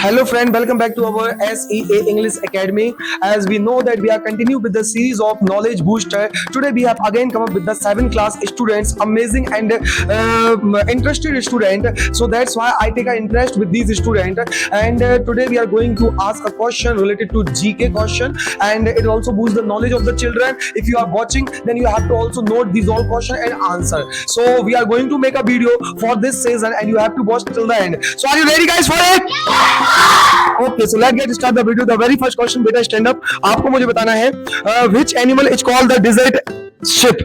Hello friend, welcome back to our SEA English Academy. As we know that we are continuing with the series of Knowledge Booster. Today we have again come up with the 7th class students, amazing and interested student. So that's why I take an interest with these students. And today we are going to ask a question related to GK question, and it also boosts the knowledge of the children. If you are watching, then you have to also note these all question and answer. So we are going to make a video for this season, and you have to watch till the end. So are you ready guys for it? Okay, so let's get start the video. The very first question, beta stand up. आपको मुझे बताना है which animal is called the desert ship?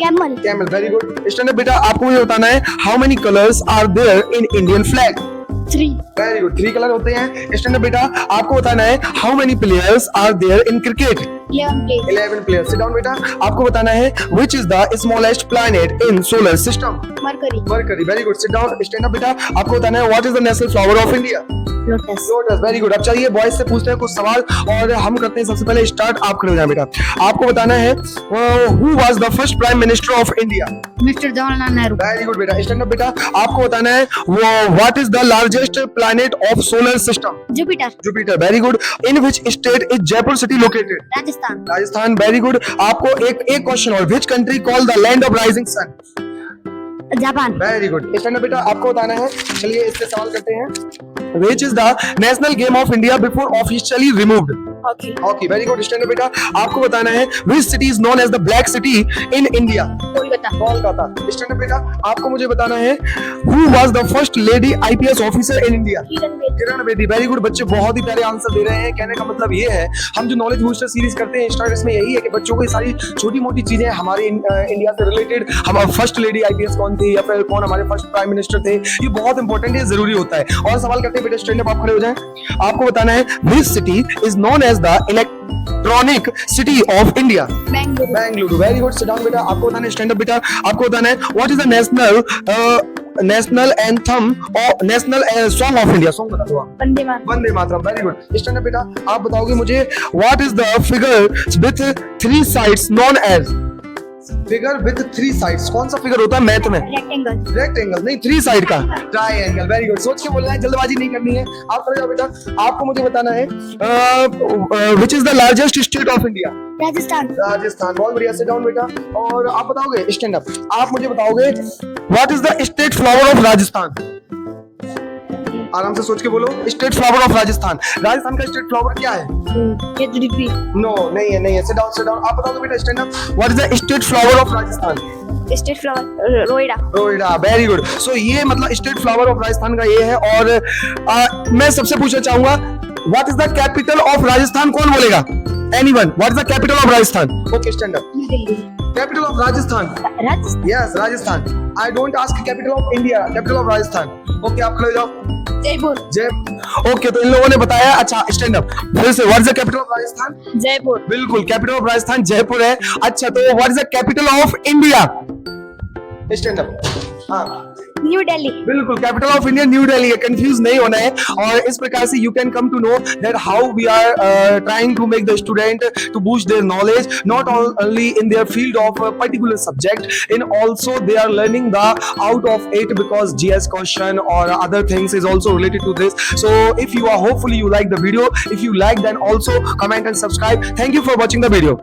Camel. Camel, very good. Stand up बेटा, आपको मुझे बताना है how many colors are there in Indian flag? 3. Very good. 3 colour होते हैं. stand up बेटा, आपको बताना है how many players are there in cricket? 11 players. 11 players. Sit down बेटा, आपको बताना है which is the smallest planet in solar system? Mercury. Mercury. Very good. Sit down. Stand up बेटा, आपको बताना है what is the national flower of India? Lotus. Lotus. Very good. अब चलिए बॉयज से पूछते हैं कुछ सवाल और हम करते हैं सबसे पहले स्टार्ट. आप खड़े हो जाए बेटा. आपको बताना है who was the first prime minister of India? Mr. Jawaharlal Nehru. Very good बेटा. स्टैंड अप बेटा, आपको बताना है what is the largest planet of solar system? Jupiter. Jupiter. Very good. In which state is Jaipur city located? Rajasthan. Rajasthan. Very good. आपको एक question और, which country called the land of rising sun? Japan. Very good. Stand up बेटा, आपको बताना है. चलिए इससे सवाल करते हैं. Which is the national game of India before officially removed? Hockey. Hockey. Very good. Stand up बेटा, आपको बताना है which city is known as the black city in India? Kolkata. Kolkata. Stand up बेटा, आपको मुझे बताना है who was the first lady IPS officer in India? Kiran Bedi. Kiran Bedi. Very good. बच्चे बहुत ही प्यारे आंसर दे रहे हैं. कहने का मतलब ये है, हम जो नॉलेज बूस्टर सीरीज करते हैं इंस्टाग्राम में, यही है कि बच्चों को ये सारी छोटी मोटी चीजें हमारे इंडिया से रिलेटेड, हम फर्स्ट लेडी IPS कौन थी या फिर कौन हमारे फर्स्ट प्राइम मिनिस्टर थे, ये बहुत इंपॉर्टेंट है, जरूरी होता है. और सवाल करते हैं बेटा, स्टैंड अप, आप खड़े हो जाएं. आपको बताना है which city is known as the electronic city of India? Bangalore. Bengaluru. Very good. Sit down बेटा, आपको बताना है. स्टैंड अप बेटा, आपको बताना है what is the national anthem और national song of India? Song बता दो आप. Vande Mataram. Vande Mataram. Very good. Stand up बेटा, आप बताओगे मुझे what is the figure with 3 sides known as? Figure with 3 sides, कौन सा फिगर होता है मैथ में? Rectangle. रेक्टेंगल नहीं, 3 साइड का. ट्रायंगल. Very good. सोच के बोलना है, जल्दबाजी नहीं करनी है. आप खड़े जाओ बेटा, आपको मुझे बताना है which is the largest state of India? Rajasthan. Rajasthan. बहुत बढ़िया. सिट डाउन बेटा, और आप बताओगे. स्टैंड अप, आप मुझे बताओगे what is the state flower of Rajasthan? आराम से सोच के बोलो. State flower of Rajasthan. Rajasthan का स्टेट फ्लावर क्या है? Jaggery. नो, नहीं है, नहीं है. Sit down, sit down. आप बताओगे बेटा. Stand up, what is the state flower of Rajasthan? State flower. Roida. Noida. Very good. So ये मतलब स्टेट फ्लावर ऑफ राजस्थान का ये है. और मैं सबसे पूछना चाहूंगा, what is the capital of Rajasthan? कौन बोलेगा? Anyone. What is the capital of Rajasthan? Okay, stand up. New Delhi. Capital of Rajasthan. Rajasthan. Yes, Rajasthan. I don't ask capital of India, capital of Rajasthan. Okay, आप खड़े हो जाओ. Jaipur. जय. ओके, तो इन लोगों ने बताया. अच्छा, स्टैंड अप. फिर से, what is the capital of Rajasthan? Jaipur. बिल्कुल, कैपिटल ऑफ राजस्थान जयपुर है. अच्छा, तो what is the capital of India? Stand up. हाँ, New Delhi. बिल्कुल, capital of India New Delhi है. कंफ्यूज नहीं होना है. और इस प्रकार से you can come to know that how we are trying to make the student to boost their knowledge, not only in their field of a particular subject, and also they are learning the out of it, because GS question or other things is also related to this. So if you are, hopefully you like the video. If you like, then also comment and subscribe. Thank you for watching the video.